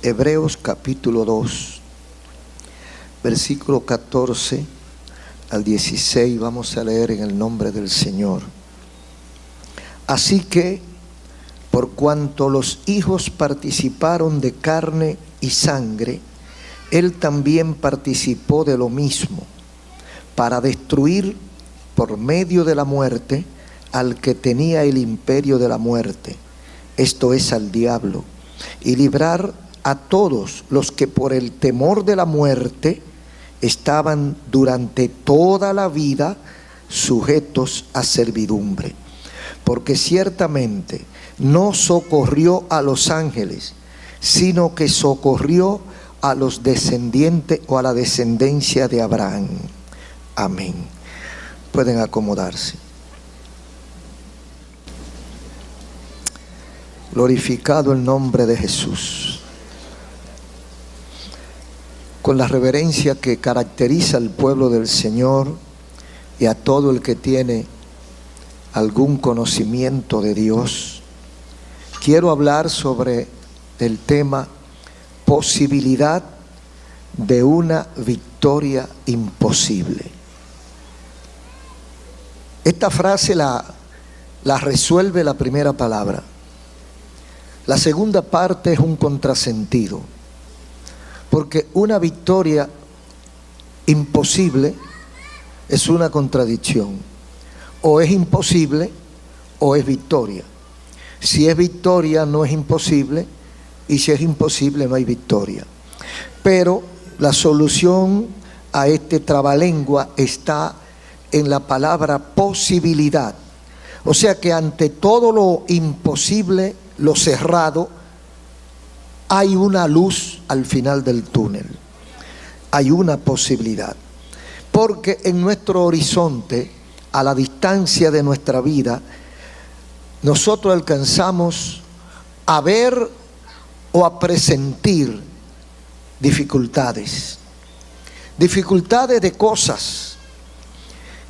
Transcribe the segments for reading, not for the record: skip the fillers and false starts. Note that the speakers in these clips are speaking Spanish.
Hebreos capítulo 2, versículo 14 al 16, vamos a leer en el nombre del Señor. Así que, por cuanto los hijos participaron de carne y sangre, Él también participó de lo mismo, para destruir por medio de la muerte al que tenía el imperio de la muerte, esto es, al diablo, y librar a todos los que por el temor de la muerte estaban durante toda la vida sujetos a servidumbre. Porque ciertamente no socorrió a los ángeles, sino que socorrió a los descendientes o a la descendencia de Abraham. Amén. Pueden acomodarse. Glorificado el nombre de Jesús. Con la reverencia que caracteriza al pueblo del Señor y a todo el que tiene algún conocimiento de Dios, quiero hablar sobre el tema posibilidad de una victoria imposible. Esta frase la resuelve la primera palabra. La segunda parte es un contrasentido, porque una victoria imposible es una contradicción. O es imposible o es victoria. Si es victoria no es imposible, y si es imposible no hay victoria. Pero la solución a este trabalengua está en la palabra posibilidad. O sea que ante todo lo imposible, lo cerrado, hay una luz al final del túnel. Hay una posibilidad. Porque en nuestro horizonte, a la distancia de nuestra vida, nosotros alcanzamos a ver o a presentir dificultades. Dificultades de cosas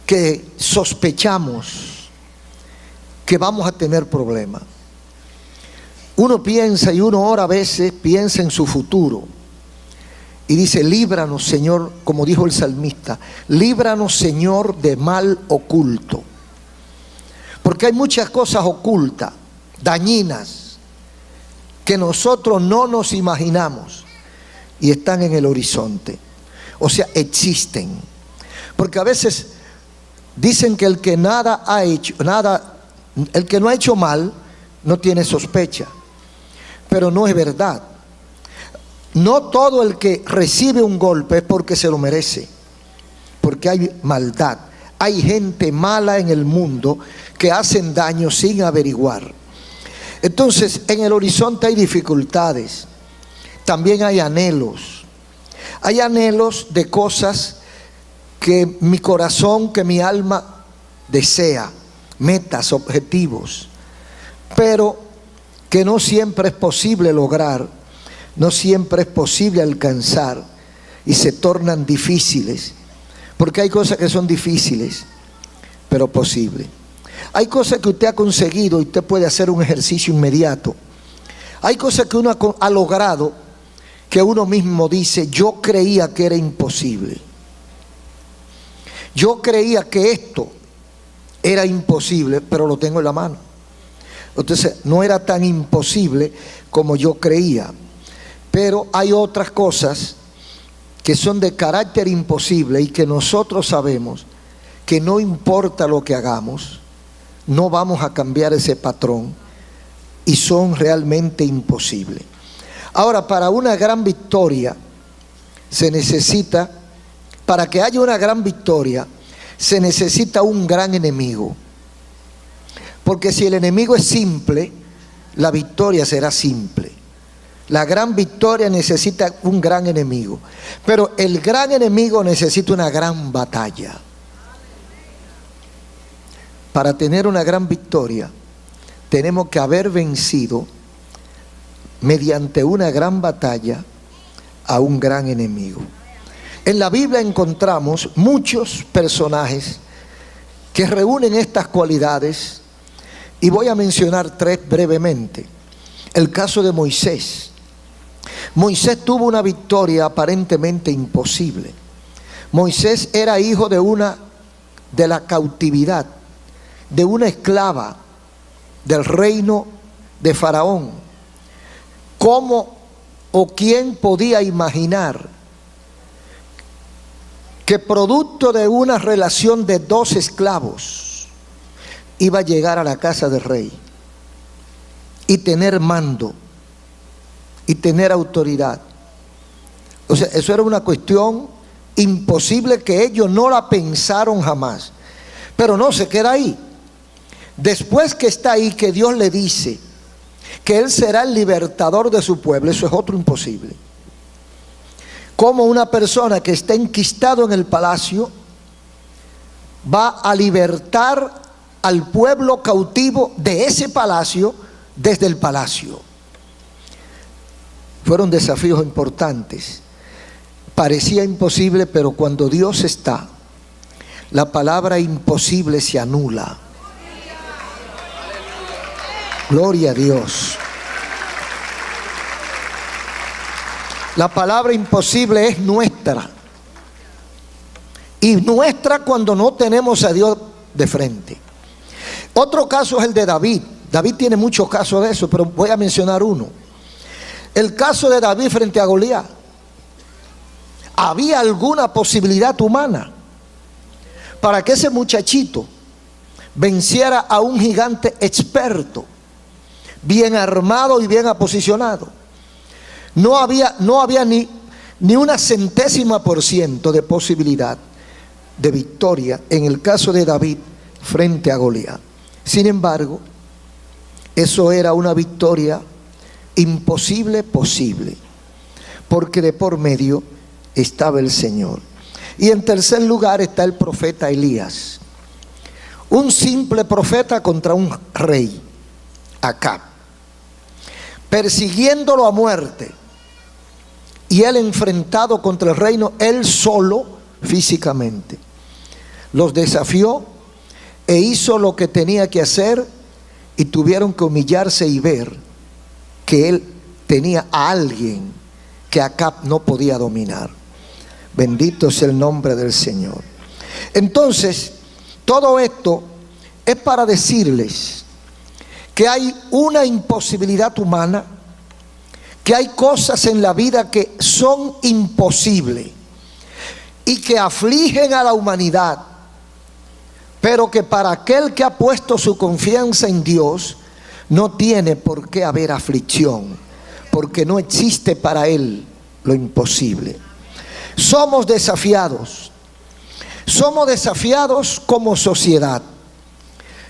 que sospechamos que vamos a tener problemas. Uno piensa y uno ora a veces, piensa en su futuro y dice: líbranos, Señor, como dijo el salmista, líbranos, Señor, de mal oculto. Porque hay muchas cosas ocultas, dañinas, que nosotros no nos imaginamos y están en el horizonte. O sea, existen. Porque a veces dicen que el que nada ha hecho, el que no ha hecho mal, no tiene sospecha. Pero no es verdad. No todo el que recibe un golpe es porque se lo merece, porque hay maldad. Hay gente mala en el mundo que hacen daño sin averiguar. Entonces, en el horizonte hay dificultades. También hay anhelos. Hay anhelos de cosas que mi corazón, que mi alma desea, metas, objetivos, pero que no siempre es posible lograr, no siempre es posible alcanzar, y se tornan difíciles, porque hay cosas que son difíciles, pero posibles. Hay cosas que usted ha conseguido y usted puede hacer un ejercicio inmediato. Hay cosas que uno ha logrado que uno mismo dice: yo creía que era imposible. Yo creía que esto era imposible, pero lo tengo en la mano. Entonces no era tan imposible como yo creía. Pero hay otras cosas que son de carácter imposible y que nosotros sabemos que no importa lo que hagamos, no vamos a cambiar ese patrón y son realmente imposibles. Ahora, para una gran victoria se necesita, para que haya una gran victoria, se necesita un gran enemigo. Porque si el enemigo es simple, la victoria será simple. La gran victoria necesita un gran enemigo. Pero el gran enemigo necesita una gran batalla. Para tener una gran victoria, tenemos que haber vencido mediante una gran batalla a un gran enemigo. En la Biblia encontramos muchos personajes que reúnen estas cualidades, y voy a mencionar tres brevemente. El caso de Moisés. Moisés tuvo una victoria aparentemente imposible. Moisés era hijo de la cautividad, de una esclava del reino de Faraón. ¿Cómo o quién podía imaginar que producto de una relación de dos esclavos iba a llegar a la casa del rey y tener mando y tener autoridad? O sea, eso era una cuestión imposible que ellos no la pensaron jamás. Pero no se queda ahí. Después que está ahí, que Dios le dice que Él será el libertador de su pueblo, eso es otro imposible. Como una persona que está enquistado en el palacio va a libertar al pueblo cautivo de ese palacio desde el palacio. Fueron desafíos importantes. Parecía imposible, pero cuando Dios está, la palabra imposible se anula. Gloria a Dios. La palabra imposible es nuestra. Y nuestra cuando no tenemos a Dios de frente. Otro caso es el de David. David tiene muchos casos de eso, pero voy a mencionar uno. El caso de David frente a Goliat. ¿Había alguna posibilidad humana para que ese muchachito venciera a un gigante experto, bien armado y bien aposicionado? No había ni una centésima por ciento de posibilidad de victoria en el caso de David frente a Goliat. Sin embargo, eso era una victoria imposible posible, porque de por medio estaba el Señor. Y en tercer lugar está el profeta Elías, un simple profeta contra un rey, Acab, persiguiéndolo a muerte, y él enfrentado contra el reino, él solo físicamente. Los desafió e hizo lo que tenía que hacer, y tuvieron que humillarse y ver que él tenía a alguien que Acab no podía dominar. Bendito es el nombre del Señor. Entonces, todo esto es para decirles que hay una imposibilidad humana, que hay cosas en la vida que son imposibles y que afligen a la humanidad, pero que para aquel que ha puesto su confianza en Dios no tiene por qué haber aflicción, porque no existe para él lo imposible. Somos desafiados como sociedad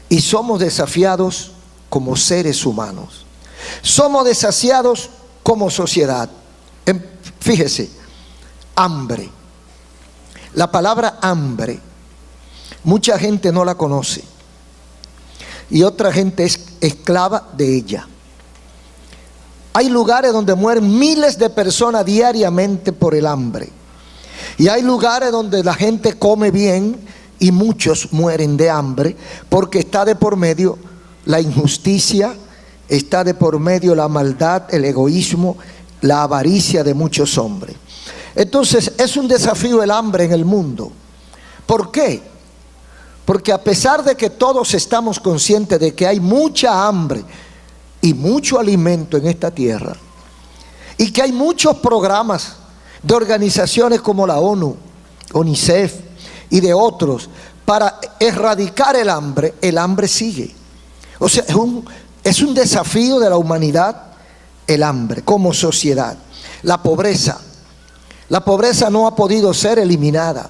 y somos desafiados como seres humanos. Somos desafiados como sociedad. Fíjese, hambre. La palabra hambre, mucha gente no la conoce y otra gente es esclava de ella. Hay lugares donde mueren miles de personas diariamente por el hambre. Y hay lugares donde la gente come bien y muchos mueren de hambre porque está de por medio la injusticia, está de por medio la maldad, el egoísmo, la avaricia de muchos hombres. Entonces es un desafío el hambre en el mundo. ¿Por qué? Porque a pesar de que todos estamos conscientes de que hay mucha hambre y mucho alimento en esta tierra, y que hay muchos programas de organizaciones como la ONU, UNICEF y de otros para erradicar el hambre sigue. O sea, es un desafío de la humanidad el hambre como sociedad. La pobreza no ha podido ser eliminada,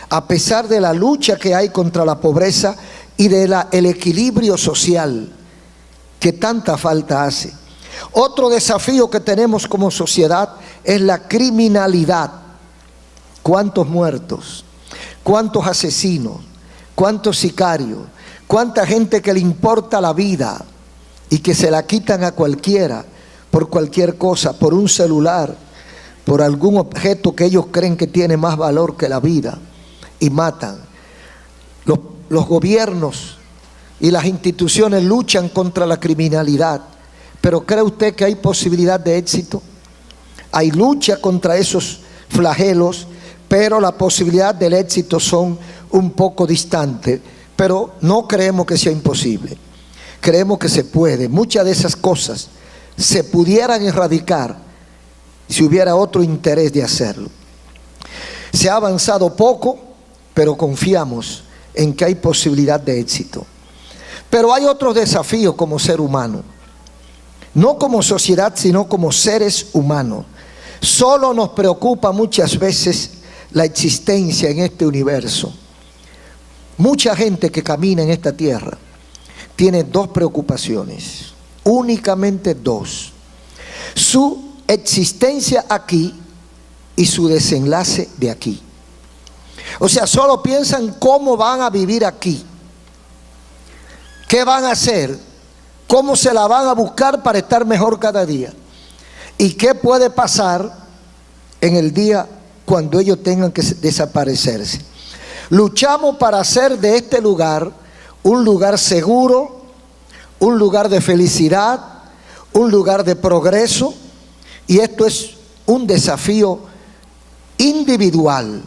a pesar de la lucha que hay contra la pobreza y el equilibrio social que tanta falta hace. Otro desafío que tenemos como sociedad es la criminalidad. ¿Cuántos muertos? ¿Cuántos asesinos? ¿Cuántos sicarios? ¿Cuánta gente que le importa la vida y que se la quitan a cualquiera por cualquier cosa, por un celular, por algún objeto que ellos creen que tiene más valor que la vida, y matan? Los gobiernos y las instituciones luchan contra la criminalidad, pero ¿cree usted que hay posibilidad de éxito? hay lucha contra esos flagelos, pero la posibilidad del éxito son un poco distantes, pero no creemos que sea imposible. Creemos que se puede. Muchas de esas cosas se pudieran erradicar si hubiera otro interés de hacerlo. Se ha avanzado poco, pero confiamos en que hay posibilidad de éxito. Pero hay otros desafíos como ser humano, no como sociedad, sino como seres humanos. Solo nos preocupa muchas veces la existencia en este universo. Mucha gente que camina en esta tierra tiene dos preocupaciones, únicamente dos: su existencia aquí y su desenlace de aquí. O sea, solo piensan cómo van a vivir aquí, qué van a hacer, cómo se la van a buscar para estar mejor cada día, y qué puede pasar en el día cuando ellos tengan que desaparecerse. Luchamos para hacer de este lugar un lugar seguro, un lugar de felicidad, un lugar de progreso, y esto es un desafío individual.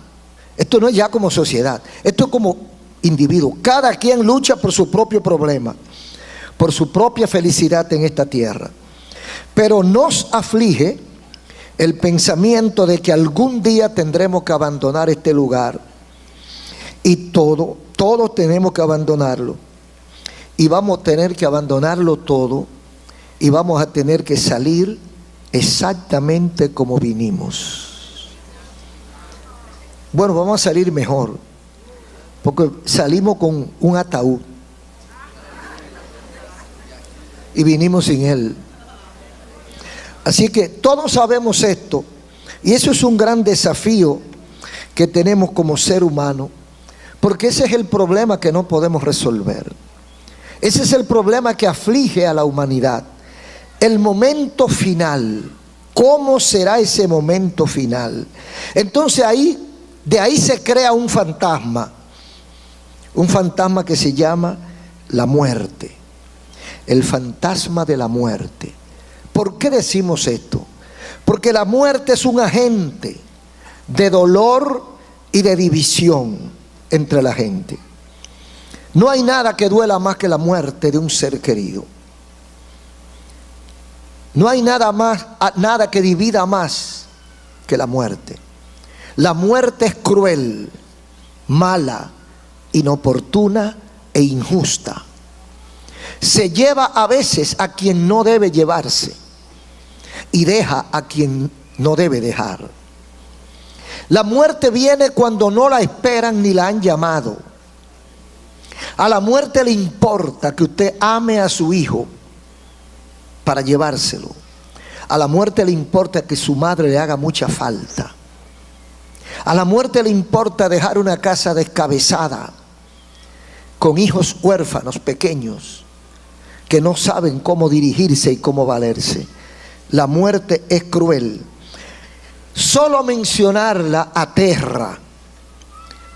Esto no es ya como sociedad, esto es como individuo. Cada quien lucha por su propio problema, por su propia felicidad en esta tierra. Pero nos aflige el pensamiento de que algún día tendremos que abandonar este lugar, y todos tenemos que abandonarlo, y vamos a tener que abandonarlo todo, y vamos a tener que salir exactamente como vinimos. Bueno, vamos a salir mejor, porque salimos con un ataúd y vinimos sin él. Así que todos sabemos esto, y eso es un gran desafío que tenemos como ser humano, porque ese es el problema que no podemos resolver. Ese es el problema que aflige a la humanidad. El momento final. ¿Cómo será ese momento final? Entonces de ahí se crea un fantasma que se llama la muerte, el fantasma de la muerte. ¿Por qué decimos esto? Porque la muerte es un agente de dolor y de división entre la gente. No hay nada que duela más que la muerte de un ser querido. No hay nada que divida más que la muerte. La muerte es cruel, mala, inoportuna e injusta. Se lleva a veces a quien no debe llevarse y deja a quien no debe dejar. La muerte viene cuando no la esperan ni la han llamado. A la muerte le importa que usted ame a su hijo para llevárselo. A la muerte le importa que su madre le haga mucha falta. A la muerte le importa dejar una casa descabezada, con hijos huérfanos pequeños que no saben cómo dirigirse y cómo valerse. La muerte es cruel. Solo mencionarla aterra,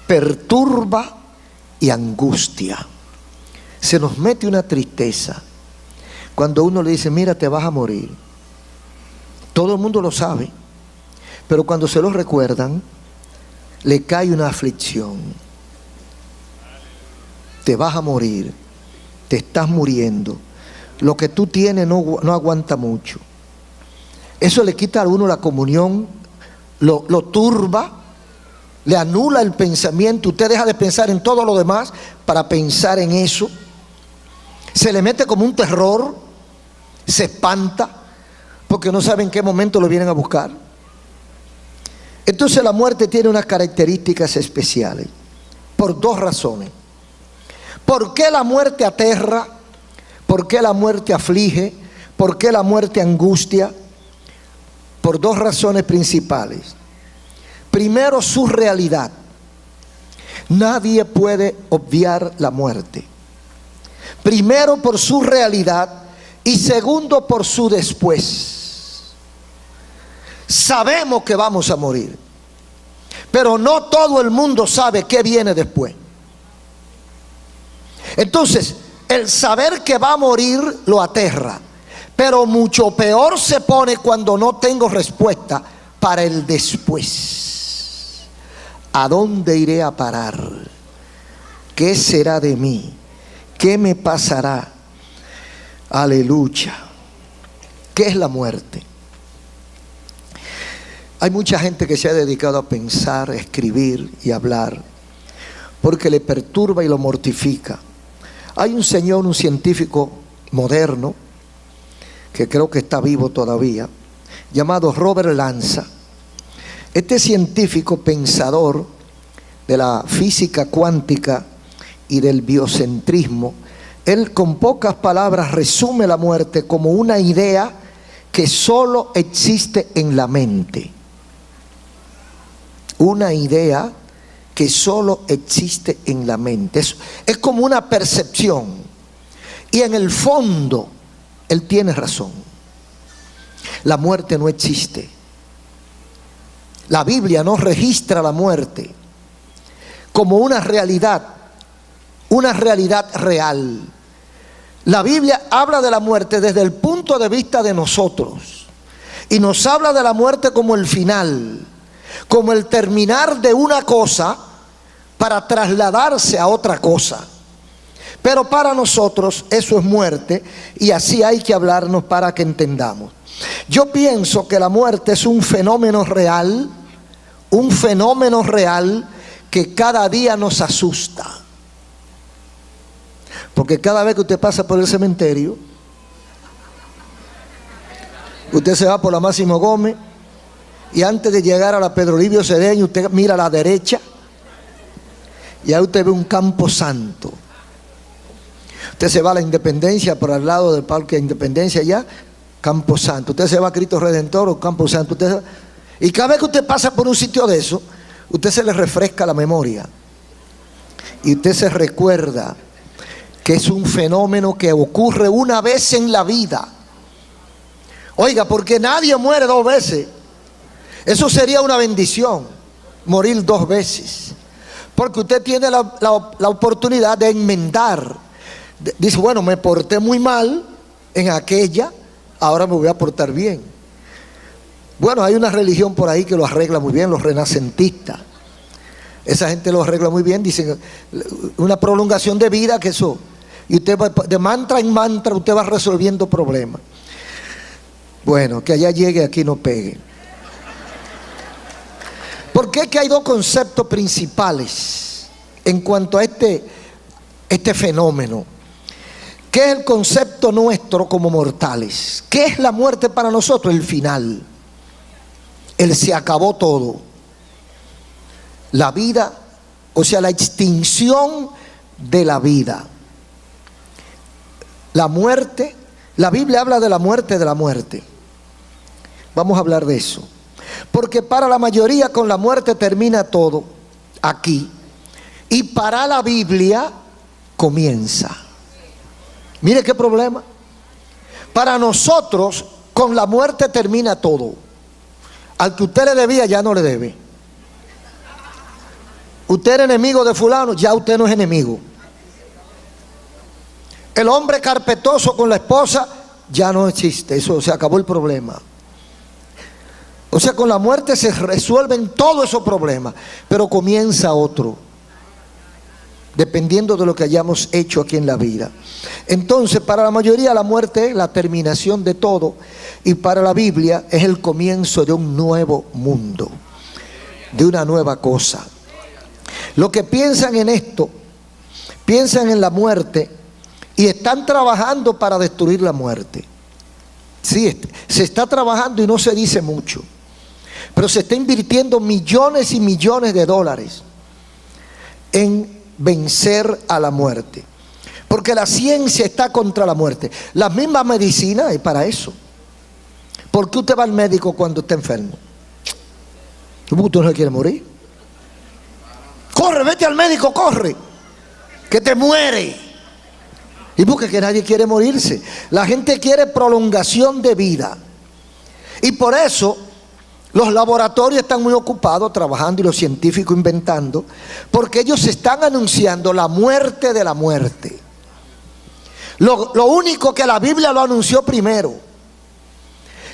perturba y angustia. Se nos mete una tristeza cuando uno le dice: mira, te vas a morir. Todo el mundo lo sabe, pero cuando se lo recuerdan, le cae una aflicción. Te vas a morir, te estás muriendo. Lo que tú tienes no aguanta mucho. Eso le quita a uno la comunión, lo turba, le anula el pensamiento. Usted deja de pensar en todo lo demás para pensar en eso. Se le mete como un terror, se espanta, porque no sabe en qué momento lo vienen a buscar. Entonces la muerte tiene unas características especiales, por dos razones. ¿Por qué la muerte aterra? ¿Por qué la muerte aflige? ¿Por qué la muerte angustia? Por dos razones principales. Primero, su realidad. Nadie puede obviar la muerte. Primero, por su realidad, y segundo, por su después. Sabemos que vamos a morir, pero no todo el mundo sabe qué viene después. Entonces, el saber que va a morir lo aterra, Pero mucho peor se pone cuando no tengo respuesta para el después. ¿A dónde iré a parar? ¿Qué será de mí? ¿Qué me pasará? Aleluya. ¿Qué es la muerte? Hay mucha gente que se ha dedicado a pensar, a escribir y a hablar porque le perturba y lo mortifica. Hay un señor, un científico moderno, que creo que está vivo todavía, llamado Robert Lanza. Este científico pensador de la física cuántica y del biocentrismo, él con pocas palabras resume la muerte como una idea que solo existe en la mente. Una idea que solo existe en la mente. Es como una percepción. Y en el fondo, él tiene razón. La muerte no existe. La Biblia no registra la muerte como una realidad real. La Biblia habla de la muerte desde el punto de vista de nosotros. Y nos habla de la muerte como el final, como el terminar de una cosa para trasladarse a otra cosa. Pero para nosotros eso es muerte, y así hay que hablarnos para que entendamos. Yo pienso que la muerte es un fenómeno real que cada día nos asusta. Porque cada vez que usted pasa por el cementerio, usted se va por la Máximo Gómez y antes de llegar a la Pedro Livio Cedeño, usted mira a la derecha y ahí usted ve un campo santo. Usted se va a la Independencia, por al lado del Parque de Independencia, allá, Campo Santo. Usted se va a Cristo Redentor o Campo Santo. Y cada vez que usted pasa por un sitio de eso, usted se le refresca la memoria. Y usted se recuerda que es un fenómeno que ocurre una vez en la vida. Oiga, porque nadie muere dos veces. Eso sería una bendición, morir dos veces. Porque usted tiene la oportunidad de enmendar. Dice, bueno, me porté muy mal en aquella, ahora me voy a portar bien. Bueno, hay una religión por ahí que lo arregla muy bien, los renacentistas. Esa gente lo arregla muy bien, dicen una prolongación de vida, que eso. Y usted va, de mantra en mantra, usted va resolviendo problemas. Bueno, que allá llegue, aquí no pegue. Porque es que hay dos conceptos principales en cuanto a este fenómeno. ¿Qué es el concepto nuestro como mortales? ¿Qué es la muerte para nosotros? El final. El se acabó todo. La vida, o sea, la extinción de la vida. La muerte, la Biblia habla de la muerte. Vamos a hablar de eso. Porque para la mayoría con la muerte termina todo aquí. Y para la Biblia comienza. Mire qué problema. Para nosotros con la muerte termina todo. Al que usted le debía ya no le debe. Usted era enemigo de fulano, ya usted no es enemigo. El hombre carpetoso con la esposa ya no existe. Eso se acabó el problema. O sea, con la muerte se resuelven todos esos problemas, pero comienza otro, dependiendo de lo que hayamos hecho aquí en la vida. Entonces, para la mayoría la muerte es la terminación de todo, y para la Biblia es el comienzo de un nuevo mundo, de una nueva cosa. Los que piensan en esto, piensan en la muerte y están trabajando para destruir la muerte. Sí, se está trabajando y no se dice mucho, pero se está invirtiendo millones y millones de dólares en vencer a la muerte, porque la ciencia está contra la muerte. La misma medicina es para eso. ¿Por qué usted va al médico cuando está enfermo? ¿Usted no se quiere morir? Corre, vete al médico, corre, que te muere. Y porque que nadie quiere morirse. La gente quiere prolongación de vida. Y por eso los laboratorios están muy ocupados trabajando y los científicos inventando, porque ellos están anunciando la muerte de la muerte. Lo único que la Biblia lo anunció primero.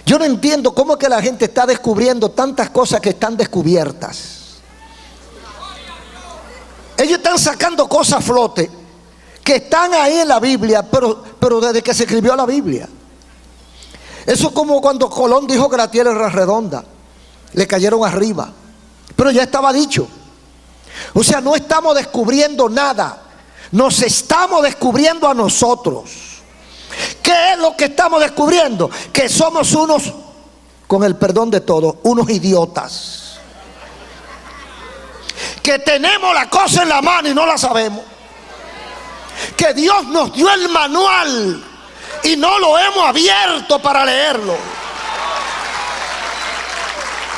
Yo no entiendo cómo es que la gente está descubriendo tantas cosas que están descubiertas. Ellos están sacando cosas a flote que están ahí en la Biblia, pero desde que se escribió la Biblia. Eso es como cuando Colón dijo que la tierra era redonda. Le cayeron arriba, pero ya estaba dicho. O sea, no estamos descubriendo nada, nos estamos descubriendo a nosotros. ¿Qué es lo que estamos descubriendo? Que somos unos, con el perdón de todos, unos idiotas. Que tenemos la cosa en la mano y no la sabemos. Que Dios nos dio el manual y no lo hemos abierto para leerlo.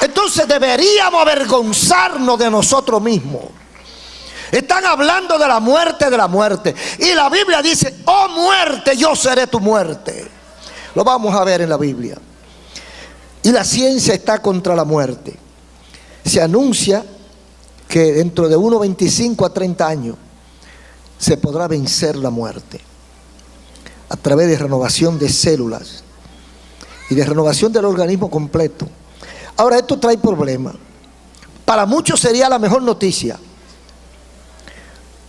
Entonces deberíamos avergonzarnos de nosotros mismos. Están hablando de la muerte. Y la Biblia dice: oh muerte, yo seré tu muerte. Lo vamos a ver en la Biblia. Y la ciencia está contra la muerte. Se anuncia que dentro de unos 25 a 30 años se podrá vencer la muerte a través de renovación de células y de renovación del organismo completo. Ahora, esto trae problemas. Para muchos sería la mejor noticia.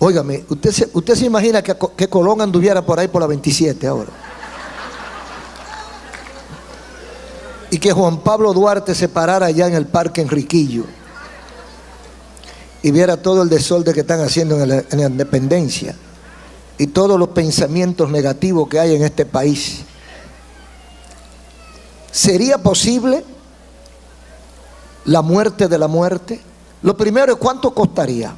Óigame, usted se imagina que Colón anduviera por ahí por la 27 ahora. Y que Juan Pablo Duarte se parara allá en el Parque Enriquillo y viera todo el desorden que están haciendo en la independencia y todos los pensamientos negativos que hay en este país. ¿Sería posible la muerte de la muerte? Lo primero es: ¿cuánto costaría?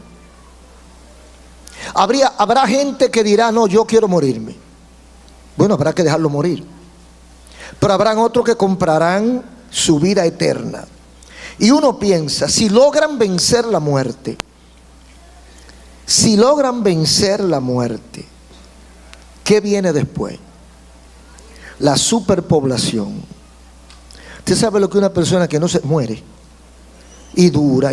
Habrá gente que dirá: no, yo quiero morirme. Bueno, habrá que dejarlo morir. Pero habrán otros que comprarán su vida eterna. Y uno piensa, si logran vencer la muerte, ¿qué viene después? La superpoblación. Usted sabe lo que una persona que no se muere y dura.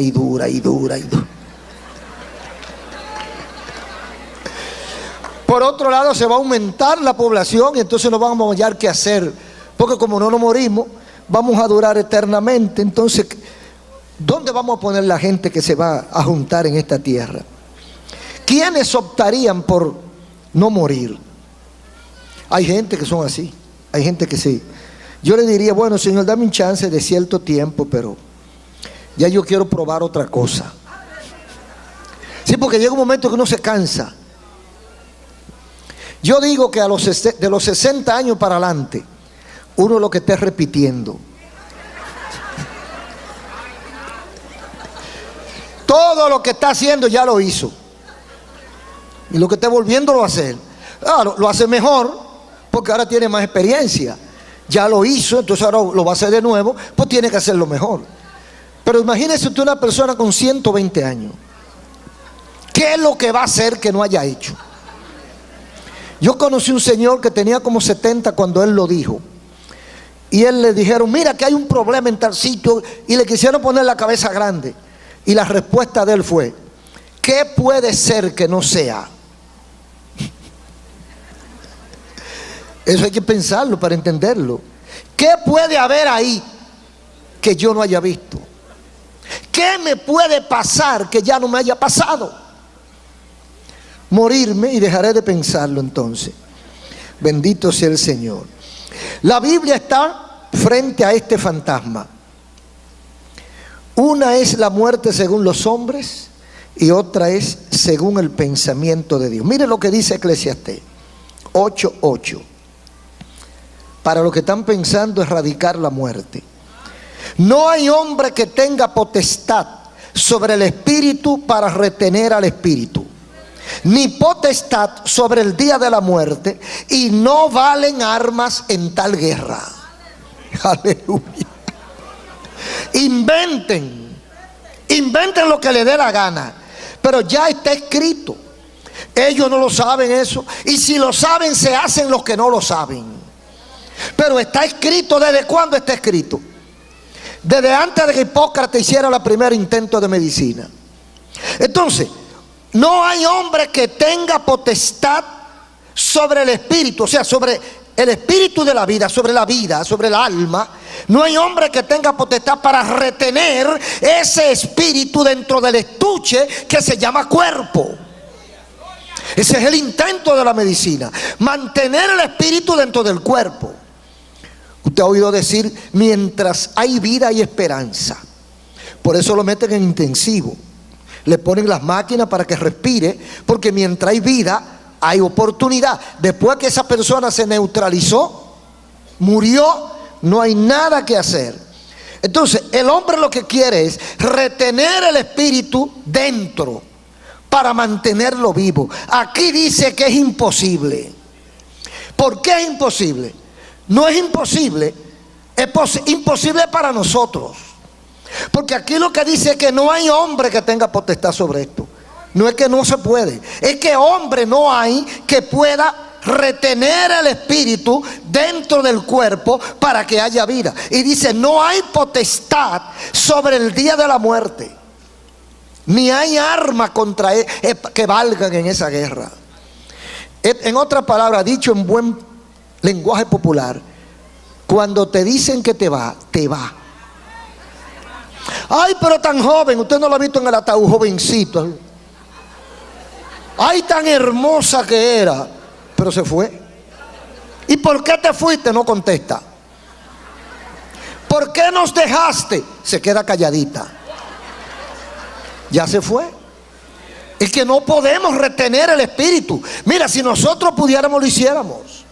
Por otro lado, se va a aumentar la población y entonces no vamos a hallar qué hacer, porque como no nos morimos, vamos a durar eternamente. Entonces, ¿dónde vamos a poner la gente que se va a juntar en esta tierra? ¿Quiénes optarían por no morir? Hay gente que son así, hay gente que sí. Yo le diría: bueno, Señor, dame un chance de cierto tiempo, pero ya yo quiero probar otra cosa. Sí, porque llega un momento que uno se cansa. Yo digo que de los 60 años para adelante, uno lo que esté repitiendo. Todo lo que está haciendo ya lo hizo. Y lo que esté volviéndolo a hacer, lo hace mejor, porque ahora tiene más experiencia. Ya lo hizo, entonces ahora lo va a hacer de nuevo, pues tiene que hacerlo mejor. Pero imagínese usted una persona con 120 años. ¿Qué es lo que va a hacer que no haya hecho? Yo conocí un señor que tenía como 70 cuando él lo dijo. Y él le dijeron: mira que hay un problema en tal sitio, y le quisieron poner la cabeza grande. Y la respuesta de él fue: ¿qué puede ser que no sea? Eso hay que pensarlo para entenderlo. ¿Qué puede haber ahí que yo no haya visto? ¿Qué me puede pasar que ya no me haya pasado? Morirme y dejaré de pensarlo entonces. Bendito sea el Señor. La Biblia está frente a este fantasma. Una es la muerte según los hombres y otra es según el pensamiento de Dios. Mire lo que dice Eclesiastés 8:8. Para los que están pensando erradicar la muerte: no hay hombre que tenga potestad sobre el espíritu para retener al espíritu, ni potestad sobre el día de la muerte, y no valen armas en tal guerra. Aleluya. Inventen lo que les dé la gana, pero ya está escrito. Ellos no lo saben eso, y si lo saben se hacen los que no lo saben. Pero está escrito. ¿Desde cuándo está escrito? Desde antes de que Hipócrates hiciera el primer intento de medicina. Entonces, no hay hombre que tenga potestad sobre el espíritu, o sea, sobre el espíritu de la vida, sobre el alma, no hay hombre que tenga potestad para retener ese espíritu dentro del estuche que se llama cuerpo. Ese es el intento de la medicina, mantener el espíritu dentro del cuerpo. Usted ha oído decir, mientras hay vida hay esperanza. Por eso lo meten en intensivo. Le ponen las máquinas para que respire, porque mientras hay vida hay oportunidad. Después que esa persona se neutralizó, murió, no hay nada que hacer. Entonces el hombre lo que quiere es retener el espíritu dentro para mantenerlo vivo. Aquí dice que es imposible. ¿Por qué es imposible? No es imposible, es imposible para nosotros. Porque aquí lo que dice es que no hay hombre que tenga potestad sobre esto. No es que no se puede, es que hombre no hay que pueda retener el espíritu dentro del cuerpo para que haya vida. Y dice, no hay potestad sobre el día de la muerte, ni hay arma contra él que valgan en esa guerra. En otras palabras, dicho en buen lenguaje popular, cuando te dicen que te va, te va. Ay, pero tan joven, usted no lo ha visto en el ataúd, jovencito. Ay, tan hermosa que era, pero se fue. ¿Y por qué te fuiste? No contesta. ¿Por qué nos dejaste? Se queda calladita. Ya se fue. Es que no podemos retener el espíritu. Mira, si nosotros pudiéramos, lo hiciéramos.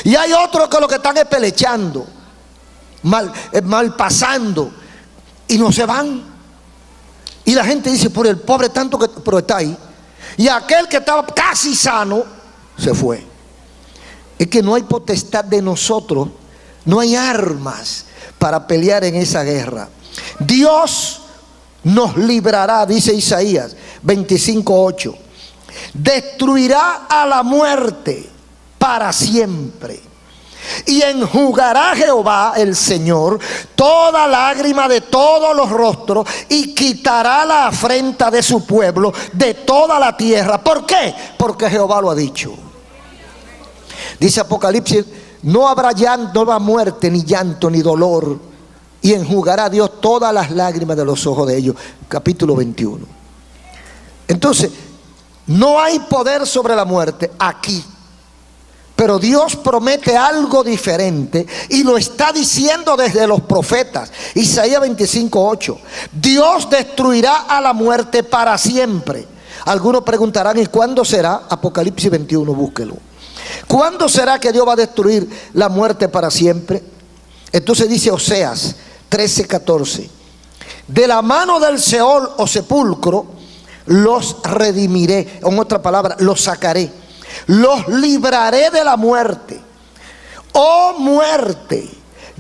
Y hay otros que lo que están es pelechando, mal pasando, y no se van. Y la gente dice, por el pobre tanto que, pero está ahí. Y aquel que estaba casi sano se fue. Es que no hay potestad de nosotros, no hay armas para pelear en esa guerra. Dios nos librará, dice Isaías 25:8. Destruirá a la muerte para siempre. Y enjugará Jehová el Señor toda lágrima de todos los rostros, y quitará la afrenta de su pueblo de toda la tierra. ¿Por qué? Porque Jehová lo ha dicho. Dice Apocalipsis, no habrá llanto, no habrá muerte, ni llanto, ni dolor, y enjugará Dios todas las lágrimas de los ojos de ellos. Capítulo 21. Entonces, no hay poder sobre la muerte aquí. Pero Dios promete algo diferente y lo está diciendo desde los profetas. Isaías 25:8. Dios destruirá a la muerte para siempre. Algunos preguntarán, ¿y cuándo será? Apocalipsis 21, búsquelo. ¿Cuándo será que Dios va a destruir la muerte para siempre? Entonces dice Oseas 13:14. De la mano del Seol o sepulcro los redimiré. En otra palabra, los sacaré. Los libraré de la muerte. Oh muerte,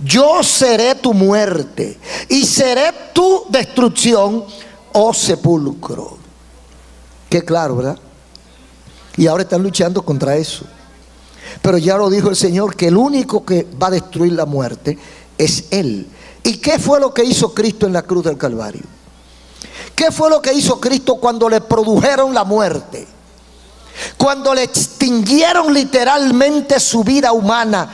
yo seré tu muerte y seré tu destrucción, oh sepulcro. Qué claro, ¿verdad? Y ahora están luchando contra eso. Pero ya lo dijo el Señor, que el único que va a destruir la muerte es Él. ¿Y qué fue lo que hizo Cristo en la cruz del Calvario? ¿Qué fue lo que hizo Cristo cuando le produjeron la muerte? Cuando le extinguieron literalmente su vida humana,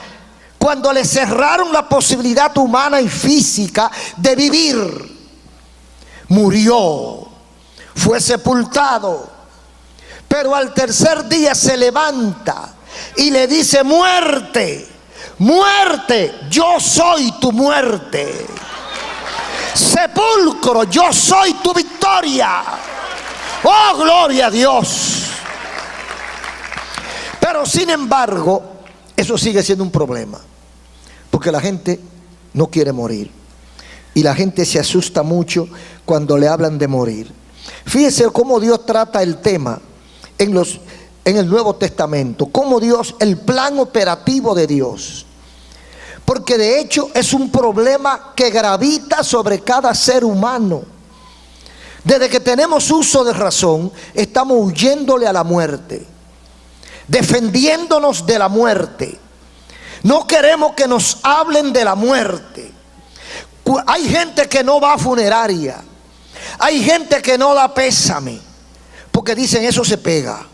cuando le cerraron la posibilidad humana y física de vivir, murió, fue sepultado, pero al tercer día se levanta y le dice, muerte, muerte, yo soy tu muerte. Sepulcro, yo soy tu victoria. Oh, gloria a Dios. Pero sin embargo, eso sigue siendo un problema, porque la gente no quiere morir. Y la gente se asusta mucho cuando le hablan de morir. Fíjese cómo Dios trata el tema en el Nuevo Testamento, cómo Dios, el plan operativo de Dios. Porque de hecho es un problema que gravita sobre cada ser humano. Desde que tenemos uso de razón, estamos huyéndole a la muerte, defendiéndonos de la muerte. No queremos que nos hablen de la muerte. Hay gente que no va a funeraria, hay gente que no da pésame, porque dicen eso se pega.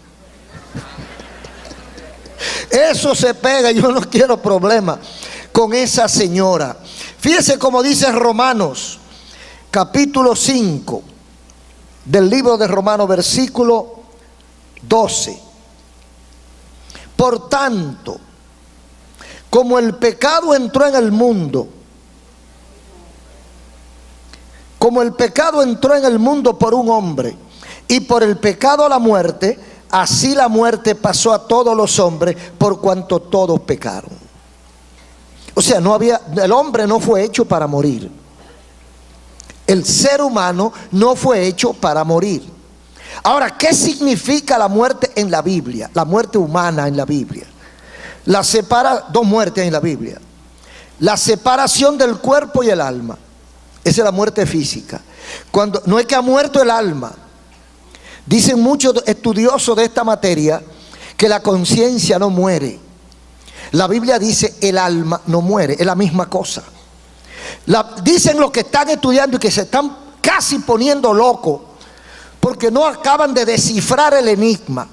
Eso se pega. Yo no quiero problemas con esa señora. Fíjese cómo dice Romanos, capítulo 5, del libro de Romanos, versículo 12. Por tanto, como el pecado entró en el mundo, como el pecado entró en el mundo por un hombre, y por el pecado la muerte, así la muerte pasó a todos los hombres, por cuanto todos pecaron. O sea, el hombre no fue hecho para morir. El ser humano no fue hecho para morir. Ahora, ¿qué significa la muerte en la Biblia? La muerte humana en la Biblia. Dos muertes en la Biblia. La separación del cuerpo y el alma. Esa es la muerte física. No es que ha muerto el alma. Dicen muchos estudiosos de esta materia que la conciencia no muere. La Biblia dice el alma no muere, es la misma cosa. Dicen los que están estudiando y que se están casi poniendo locos porque no acaban de descifrar el enigma.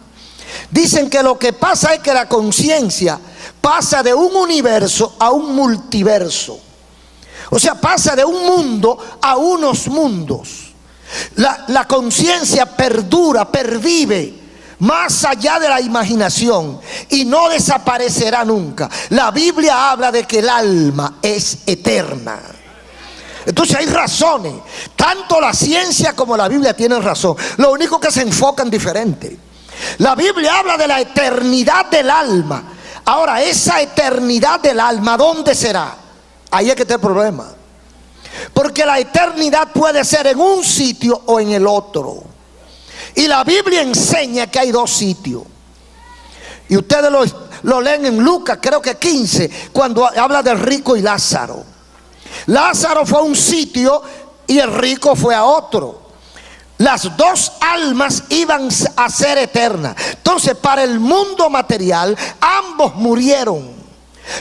Dicen que lo que pasa es que la conciencia pasa de un universo a un multiverso. O sea, pasa de un mundo a unos mundos. La conciencia perdura, pervive más allá de la imaginación y no desaparecerá nunca. La Biblia habla de que el alma es eterna. Entonces hay razones. Tanto la ciencia como la Biblia tienen razón. Lo único que se enfocan diferente. La Biblia habla de la eternidad del alma. Ahora, esa eternidad del alma, ¿dónde será? Ahí es que está el problema. Porque la eternidad puede ser en un sitio o en el otro. Y la Biblia enseña que hay dos sitios. Y ustedes lo leen en Lucas, creo que 15, cuando habla del rico y Lázaro. Lázaro fue a un sitio y el rico fue a otro. Las dos almas iban a ser eternas. Entonces, para el mundo material, ambos murieron.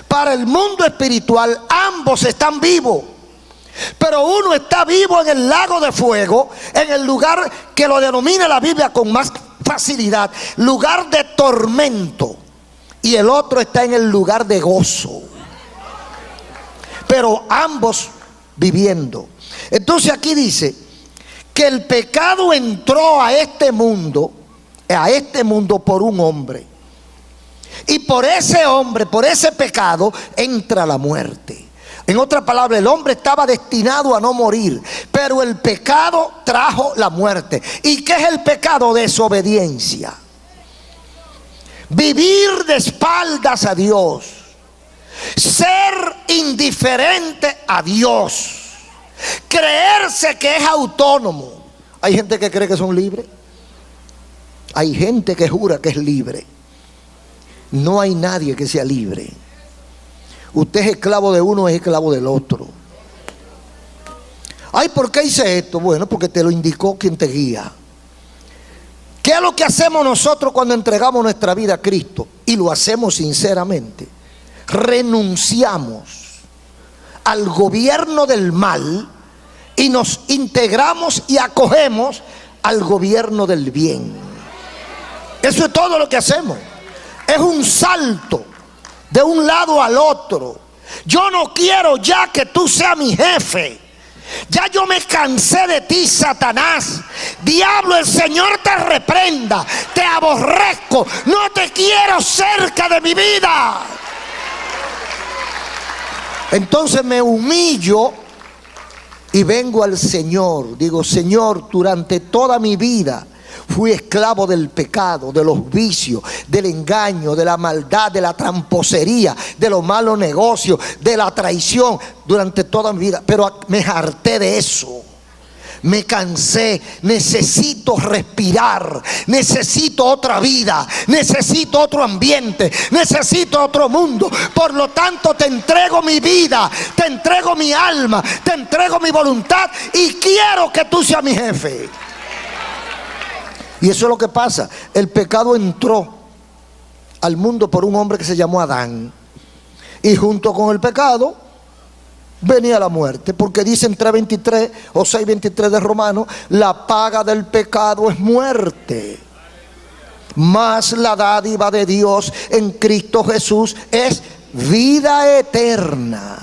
Para el mundo espiritual, ambos están vivos. Pero uno está vivo en el lago de fuego, en el lugar que lo denomina la Biblia con más facilidad, lugar de tormento. Y el otro está en el lugar de gozo. Pero ambos viviendo. Entonces aquí dice que el pecado entró a este mundo por un hombre. Y por ese hombre, por ese pecado, entra la muerte. En otras palabras, el hombre estaba destinado a no morir, pero el pecado trajo la muerte. ¿Y qué es el pecado? Desobediencia. Vivir de espaldas a Dios. Ser indiferente a Dios. Creerse que es autónomo. Hay gente que cree que son libres. Hay gente que jura que es libre. No hay nadie que sea libre. Usted es esclavo de uno, es esclavo del otro. Ay, ¿por qué hice esto? Bueno, porque te lo indicó quien te guía. ¿Qué es lo que hacemos nosotros cuando entregamos nuestra vida a Cristo? Y lo hacemos sinceramente. Renunciamos al gobierno del mal y nos integramos y acogemos al gobierno del bien. Eso es todo lo que hacemos. Es un salto de un lado al otro. Yo no quiero ya que tú seas mi jefe. Ya yo me cansé de ti, Satanás. Diablo, el Señor te reprenda. Te aborrezco. No te quiero cerca de mi vida. Entonces me humillo y vengo al Señor. Digo, Señor, durante toda mi vida fui esclavo del pecado, de los vicios, del engaño, de la maldad, de la tramposería, de los malos negocios, de la traición durante toda mi vida. Pero me harté de eso. Me cansé. Necesito respirar. Necesito otra vida. Necesito otro ambiente. Necesito otro mundo. Por lo tanto, te entrego mi vida. Te entrego mi alma. Te entrego mi voluntad. Y quiero que tú seas mi jefe. Y eso es lo que pasa. El pecado entró al mundo por un hombre que se llamó Adán. Y junto con el pecado venía la muerte. Porque dice en 3:23 o 6:23 de Romanos, la paga del pecado es muerte. Mas la dádiva de Dios en Cristo Jesús es vida eterna.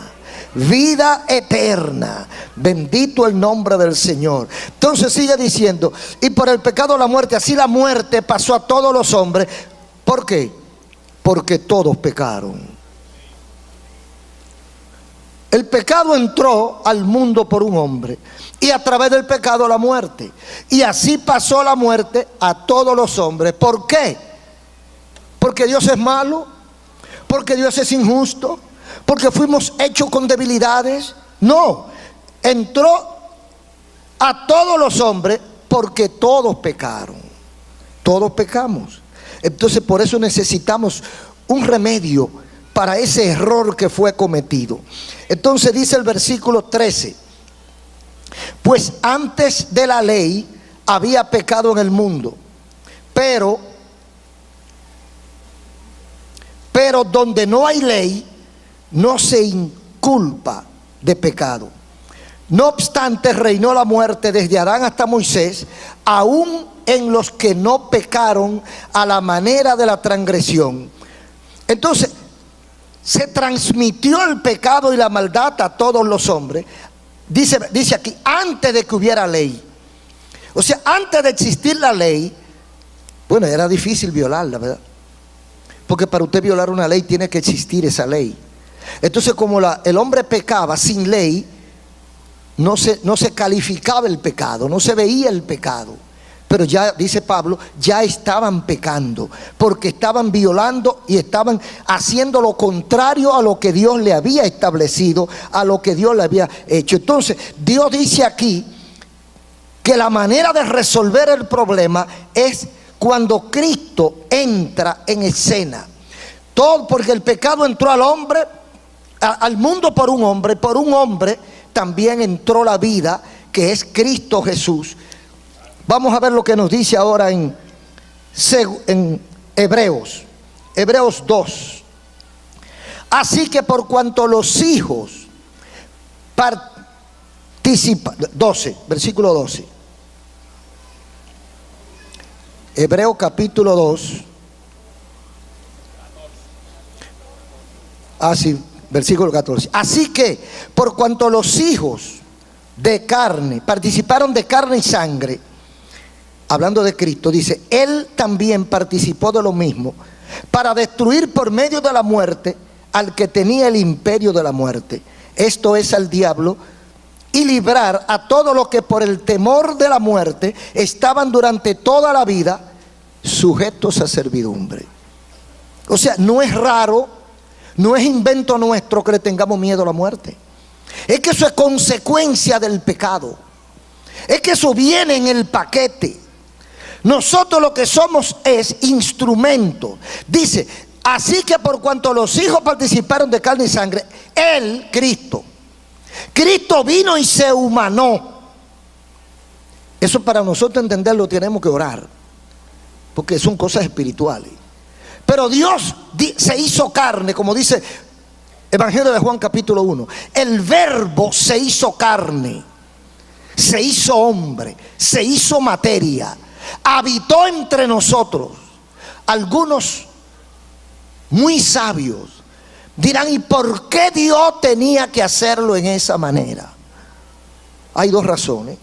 Vida eterna. Bendito el nombre del Señor. Entonces sigue diciendo: y por el pecado la muerte, así la muerte pasó a todos los hombres. ¿Por qué? Porque todos pecaron. El pecado entró al mundo por un hombre, y a través del pecado la muerte. Y así pasó la muerte a todos los hombres. ¿Por qué? Porque Dios es malo, porque Dios es injusto, porque fuimos hechos con debilidades. No, entró a todos los hombres porque todos pecaron. Todos pecamos. Entonces por eso necesitamos un remedio para ese error que fue cometido. Entonces dice el versículo 13: pues antes de la ley había pecado en el mundo, pero donde no hay ley no se inculpa de pecado. No obstante, reinó la muerte desde Adán hasta Moisés, aún en los que no pecaron a la manera de la transgresión. Entonces se transmitió el pecado y la maldad a todos los hombres. Dice aquí, antes de que hubiera ley. O sea, antes de existir la ley, bueno, era difícil violarla, ¿verdad? Porque para usted violar una ley tiene que existir esa ley. Entonces, como el hombre pecaba sin ley, no se calificaba el pecado, no se veía el pecado. Pero ya, dice Pablo, ya estaban pecando, porque estaban violando y estaban haciendo lo contrario a lo que Dios le había establecido, a lo que Dios le había hecho. Entonces, Dios dice aquí que la manera de resolver el problema es cuando Cristo entra en escena. Todo porque el pecado entró al hombre, al mundo por un hombre también entró la vida, que es Cristo Jesús. Vamos a ver lo que nos dice ahora en Hebreos 2. Así que por cuanto los hijos participan, 12, versículo 12. Hebreos capítulo 2. Así, versículo 14. Así que por cuanto los hijos de carne participaron de carne y sangre, hablando de Cristo, dice, Él también participó de lo mismo, para destruir por medio de la muerte al que tenía el imperio de la muerte, esto es, al diablo, y librar a todos los que por el temor de la muerte estaban durante toda la vida sujetos a servidumbre. O sea, no es raro, no es invento nuestro que le tengamos miedo a la muerte. Es que eso es consecuencia del pecado. Es que eso viene en el paquete. Nosotros lo que somos es instrumento. Dice, así que por cuanto los hijos participaron de carne y sangre, Él, Cristo vino y se humanó. Eso para nosotros entenderlo tenemos que orar, porque son cosas espirituales. Pero Dios se hizo carne, como dice Evangelio de Juan capítulo 1. El verbo se hizo carne, se hizo hombre, se hizo materia, habitó entre nosotros. Algunos muy sabios dirán, ¿y por qué Dios tenía que hacerlo en esa manera? Hay dos razones.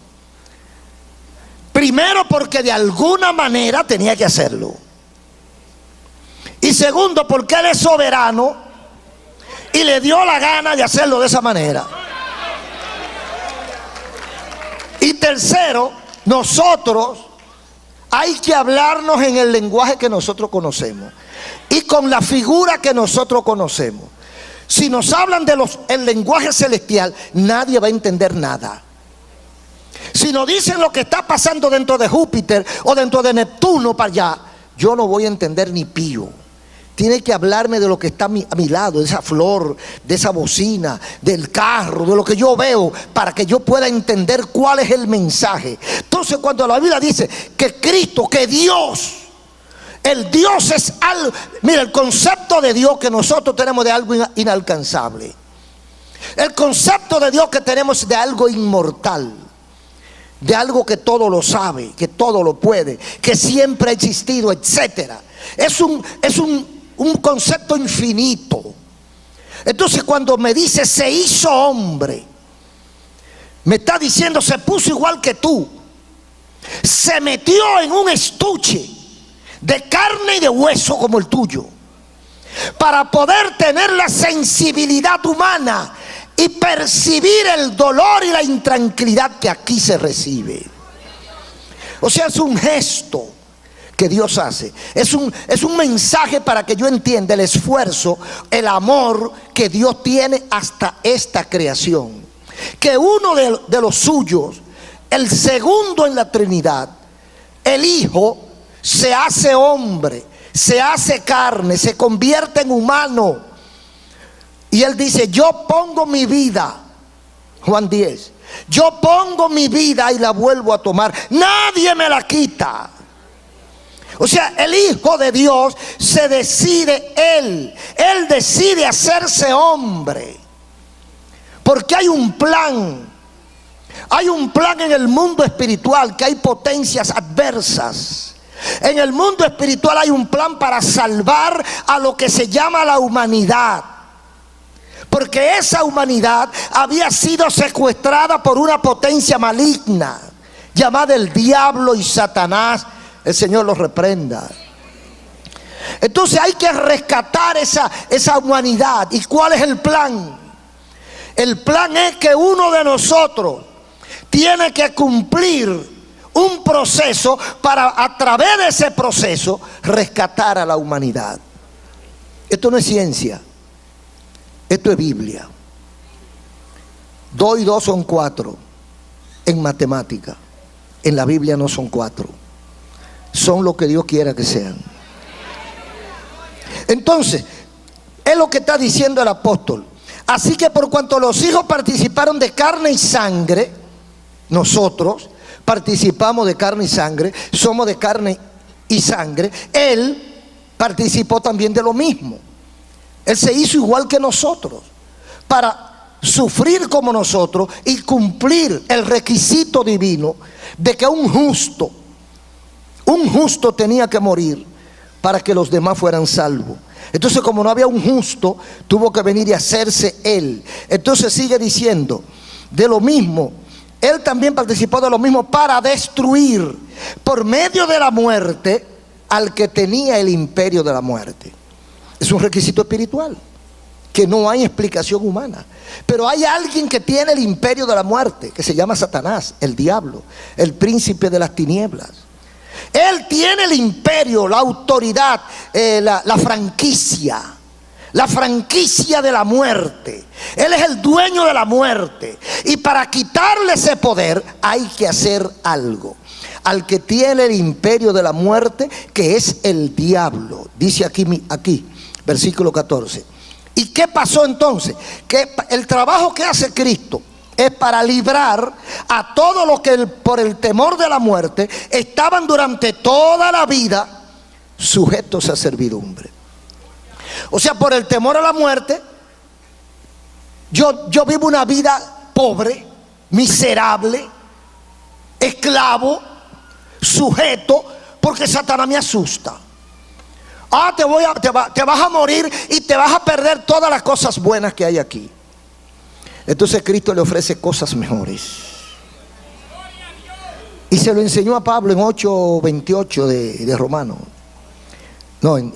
Primero, porque de alguna manera tenía que hacerlo. Y segundo, porque Él es soberano y le dio la gana de hacerlo de esa manera. Y tercero, nosotros hay que hablarnos en el lenguaje que nosotros conocemos y con la figura que nosotros conocemos. Si nos hablan el lenguaje celestial, nadie va a entender nada. Si nos dicen lo que está pasando dentro de Júpiter o dentro de Neptuno para allá, yo no voy a entender ni pío. Tiene que hablarme de lo que está a mi lado, de esa flor, de esa bocina, del carro, de lo que yo veo, para que yo pueda entender cuál es el mensaje. Entonces, cuando la Biblia dice que Cristo, que Dios, el Dios es algo, mira, el concepto de Dios que nosotros tenemos de algo inalcanzable, el concepto de Dios que tenemos de algo inmortal. de algo que todo lo sabe, que todo lo puede, que siempre ha existido, etcétera. Es un concepto infinito. Entonces, cuando me dice se hizo hombre, me está diciendo se puso igual que tú, se metió en un estuche de carne y de hueso como el tuyo, para poder tener la sensibilidad humana y percibir el dolor y la intranquilidad que aquí se recibe. O sea, es un gesto que Dios hace. Es un mensaje para que yo entienda el esfuerzo, el amor que Dios tiene hasta esta creación. Que uno de los suyos, el segundo en la Trinidad, el Hijo, se hace hombre, se hace carne, se convierte en humano. Y Él dice, yo pongo mi vida, Juan 10, yo pongo mi vida y la vuelvo a tomar. Nadie me la quita. O sea, el Hijo de Dios se decide Él decide hacerse hombre. Porque hay un plan en el mundo espiritual, que hay potencias adversas. En el mundo espiritual hay un plan para salvar a lo que se llama la humanidad. Porque esa humanidad había sido secuestrada por una potencia maligna llamada el diablo y Satanás. El Señor los reprenda. Entonces hay que rescatar esa humanidad. ¿Y cuál es el plan? El plan es que uno de nosotros tiene que cumplir un proceso para, a través de ese proceso, rescatar a la humanidad. Esto no es ciencia, esto es Biblia. 2 y 2 son 4 en matemática. En la Biblia no son 4, son lo que Dios quiera que sean. Entonces, es lo que está diciendo el apóstol. Así que por cuanto los hijos participaron de carne y sangre, nosotros participamos de carne y sangre, somos de carne y sangre. Él participó también de lo mismo. Él se hizo igual que nosotros, para sufrir como nosotros y cumplir el requisito divino de que un justo tenía que morir para que los demás fueran salvos. Entonces, como no había un justo, tuvo que venir y hacerse Él. Entonces sigue diciendo, de lo mismo, Él también participó de lo mismo para destruir por medio de la muerte al que tenía el imperio de la muerte. Es un requisito espiritual, que no hay explicación humana. Pero hay alguien que tiene el imperio de la muerte, que se llama Satanás, el diablo, el príncipe de las tinieblas. Él tiene el imperio, la autoridad, la franquicia de la muerte. Él es el dueño de la muerte. Y para quitarle ese poder hay que hacer algo. Al que tiene el imperio de la muerte, que es el diablo. Dice aquí, versículo 14. ¿Y qué pasó entonces? Que el trabajo que hace Cristo es para librar a todos los que por el temor de la muerte estaban durante toda la vida sujetos a servidumbre. O sea, por el temor a la muerte, yo vivo una vida pobre, miserable, esclavo, sujeto, porque Satanás me asusta. Te vas a morir y te vas a perder todas las cosas buenas que hay aquí. Entonces Cristo le ofrece cosas mejores. Y se lo enseñó a Pablo en 8:28 de Romanos. No, en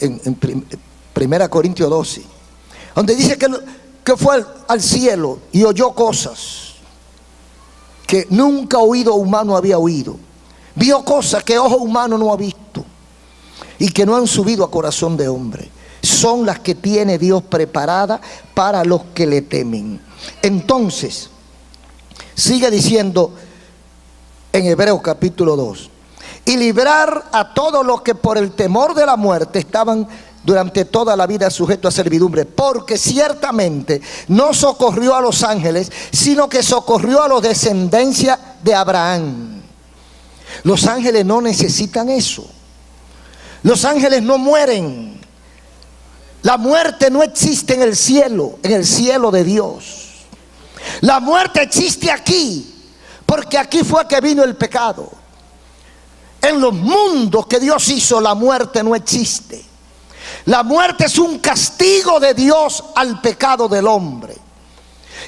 1 Corintios 12. Donde dice que fue al cielo y oyó cosas que nunca oído humano había oído. Vio cosas que ojo humano no ha visto y que no han subido a corazón de hombre. Son las que tiene Dios preparadas para los que le temen. Entonces, sigue diciendo en Hebreos capítulo 2, y librar a todos los que por el temor de la muerte estaban durante toda la vida sujetos a servidumbre, porque ciertamente no socorrió a los ángeles, sino que socorrió a los descendencia de Abraham. Los ángeles no necesitan eso. Los ángeles no mueren. La muerte no existe en el cielo de Dios. La muerte existe aquí, porque aquí fue que vino el pecado. En los mundos que Dios hizo, la muerte no existe. La muerte es un castigo de Dios al pecado del hombre.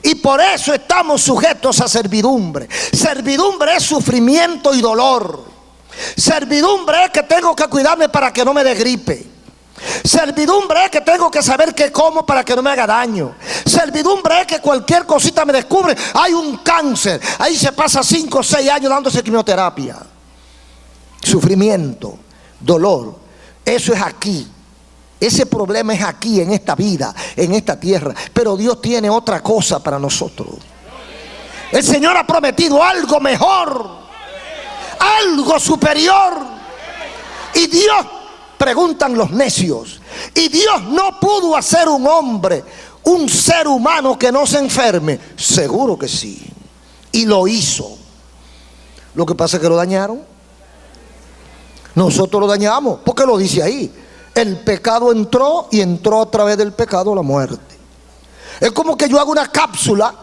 Y por eso estamos sujetos a servidumbre. Servidumbre es sufrimiento y dolor. Servidumbre es que tengo que cuidarme para que no me dé gripe. Servidumbre es que tengo que saber qué como para que no me haga daño. Servidumbre es que cualquier cosita me descubre. Hay un cáncer. Ahí se pasa 5 o 6 años dándose quimioterapia. Sufrimiento, dolor. Eso es aquí. Ese problema es aquí, en esta vida, en esta tierra. Pero Dios tiene otra cosa para nosotros. El Señor ha prometido algo mejor, algo superior. Y Dios, preguntan los necios, y Dios no pudo hacer un hombre, un ser humano que no se enferme. Seguro que sí. Y lo hizo. Lo que pasa es que lo dañaron. Nosotros lo dañamos, porque lo dice ahí. El pecado entró y entró a través del pecado la muerte. Es como que yo hago una cápsula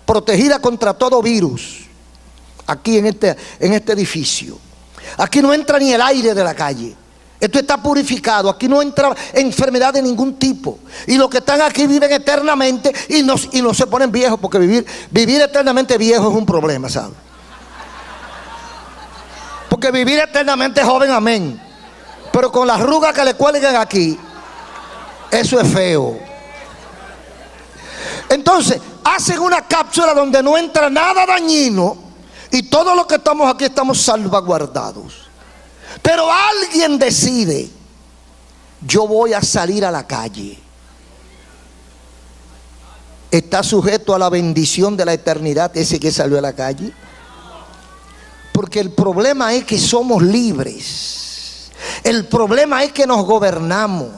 protegida contra todo virus aquí en este edificio. Aquí no entra ni el aire de la calle. Esto está purificado. Aquí no entra enfermedad de ningún tipo. Y los que están aquí viven eternamente y no se ponen viejos, porque vivir eternamente viejo es un problema, ¿sabes? Porque vivir eternamente joven, amén. Pero con las arrugas que le cuelgan aquí, eso es feo. Entonces, hacen una cápsula donde no entra nada dañino y todos los que estamos aquí estamos salvaguardados. Pero alguien decide, yo voy a salir a la calle. ¿Está sujeto a la bendición de la eternidad ese que salió a la calle? Porque el problema es que somos libres. El problema es que nos gobernamos.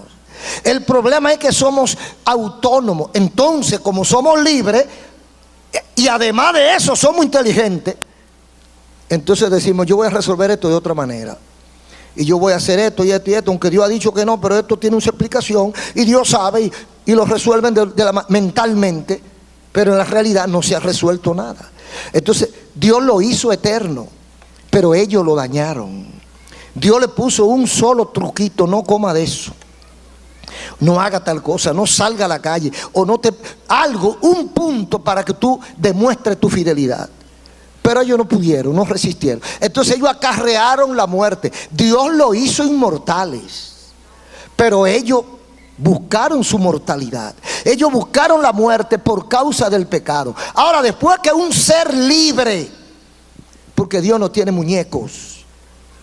El problema es que somos autónomos. Entonces, como somos libres y además de eso somos inteligentes, entonces decimos, yo voy a resolver esto de otra manera. Y yo voy a hacer esto y esto y esto, aunque Dios ha dicho que no, pero esto tiene una explicación y Dios sabe y lo resuelven mentalmente, pero en la realidad no se ha resuelto nada. Entonces, Dios lo hizo eterno, pero ellos lo dañaron. Dios le puso un solo truquito: no coma de eso, no haga tal cosa, no salga a la calle, o un punto para que tú demuestres tu fidelidad. Pero ellos no pudieron, no resistieron. Entonces ellos acarrearon la muerte. Dios lo hizo inmortales, pero ellos buscaron su mortalidad. Ellos buscaron la muerte por causa del pecado. Ahora, después que un ser libre, porque Dios no tiene muñecos,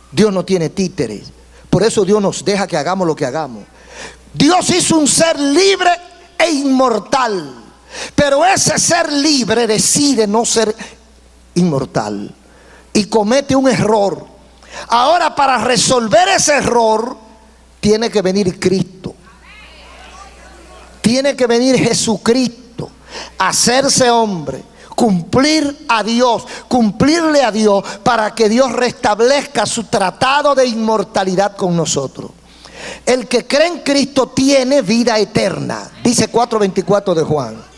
Dios no tiene títeres, por eso Dios nos deja que hagamos lo que hagamos. Dios hizo un ser libre e inmortal, pero ese ser libre decide no ser inmortal y comete un error. Ahora, para resolver ese error tiene que venir Cristo. Tiene que venir Jesucristo, hacerse hombre, cumplirle a Dios para que Dios restablezca su tratado de inmortalidad con nosotros. El que cree en Cristo tiene vida eterna, dice 4:24 de Juan.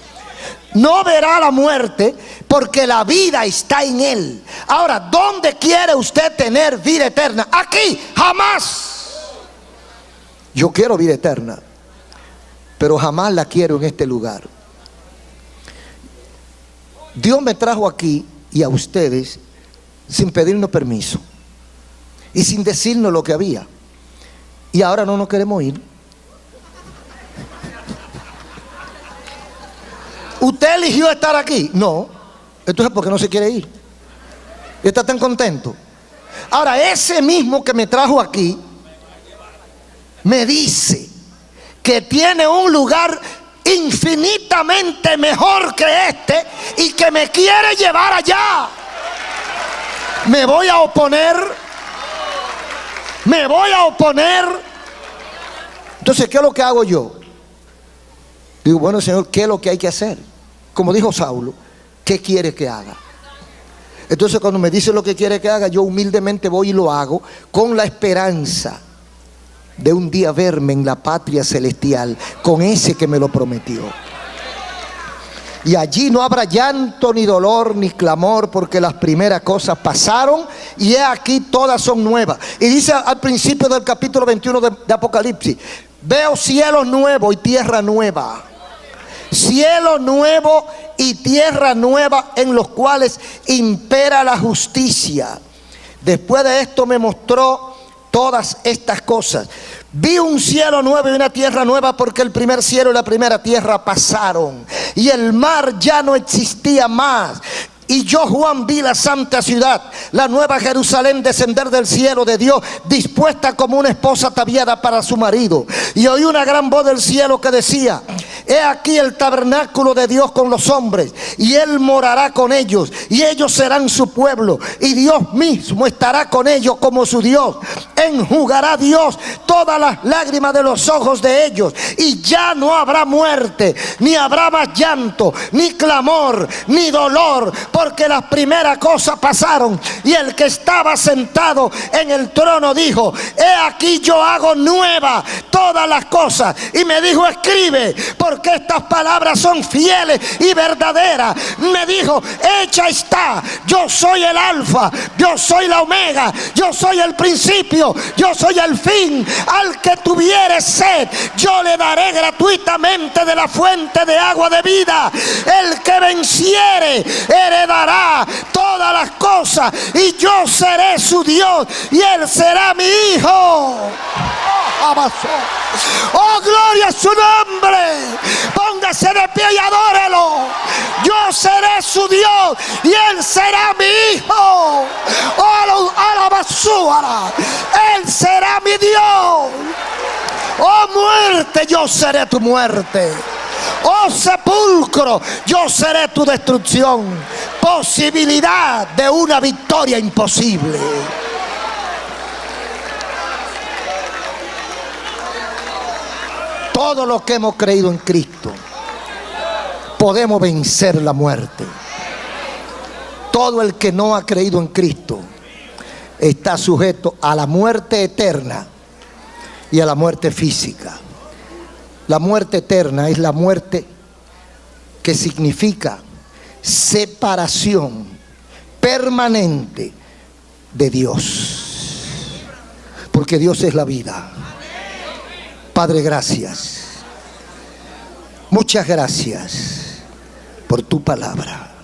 No verá la muerte porque la vida está en Él. Ahora, ¿dónde quiere usted tener vida eterna? Aquí, jamás. Yo quiero vida eterna, pero jamás la quiero en este lugar. Dios me trajo aquí y a ustedes sin pedirnos permiso y sin decirnos lo que había. Y ahora no nos queremos ir. ¿Usted eligió estar aquí? No. Entonces, ¿por qué no se quiere ir? ¿Y está tan contento? Ahora, ese mismo que me trajo aquí me dice que tiene un lugar infinitamente mejor que este y que me quiere llevar allá. Me voy a oponer. Entonces, ¿qué es lo que hago yo? Digo, bueno, Señor, ¿qué es lo que hay que hacer? Como dijo Saulo, ¿qué quiere que haga? Entonces, cuando me dice lo que quiere que haga, yo humildemente voy y lo hago con la esperanza de un día verme en la patria celestial con ese que me lo prometió. Y allí no habrá llanto, ni dolor, ni clamor, porque las primeras cosas pasaron, y he aquí todas son nuevas. Y dice al principio del capítulo 21 de Apocalipsis: veo cielos nuevos y tierra nueva. Cielo nuevo y tierra nueva, en los cuales impera la justicia. Después de esto me mostró todas estas cosas. Vi un cielo nuevo y una tierra nueva, porque el primer cielo y la primera tierra pasaron, y el mar ya no existía más. Y yo, Juan, vi la santa ciudad, la nueva Jerusalén, descender del cielo de Dios, dispuesta como una esposa ataviada para su marido. Y oí una gran voz del cielo que decía: he aquí el tabernáculo de Dios con los hombres, y Él morará con ellos, y ellos serán su pueblo, y Dios mismo estará con ellos como su Dios. Enjugará Dios todas las lágrimas de los ojos de ellos, y ya no habrá muerte, ni habrá más llanto, ni clamor, ni dolor, porque las primeras cosas pasaron. Y el que estaba sentado en el trono dijo: he aquí yo hago nueva todas las cosas. Y me dijo: escribe, porque estas palabras son fieles y verdaderas. Me dijo: hecha está, yo soy el alfa, yo soy la omega, yo soy el principio, yo soy el fin. Al que tuviere sed, yo le daré gratuitamente de la fuente de agua de vida. El que venciere heredará todas las cosas, y yo seré su Dios, y él será mi hijo. Oh, gloria a su nombre. Póngase de pie y adórelo. Yo seré su Dios, y él será mi hijo. Oh, alabazúara. Él será mi Dios. Oh, muerte, yo seré tu muerte. Oh, sepulcro, yo seré tu destrucción. Posibilidad de una victoria imposible. Todo lo que hemos creído en Cristo, podemos vencer la muerte. Todo el que no ha creído en Cristo está sujeto a la muerte eterna y a la muerte física. La muerte eterna es la muerte que significa separación permanente de Dios, porque Dios es la vida. Padre, gracias. Muchas gracias por tu palabra.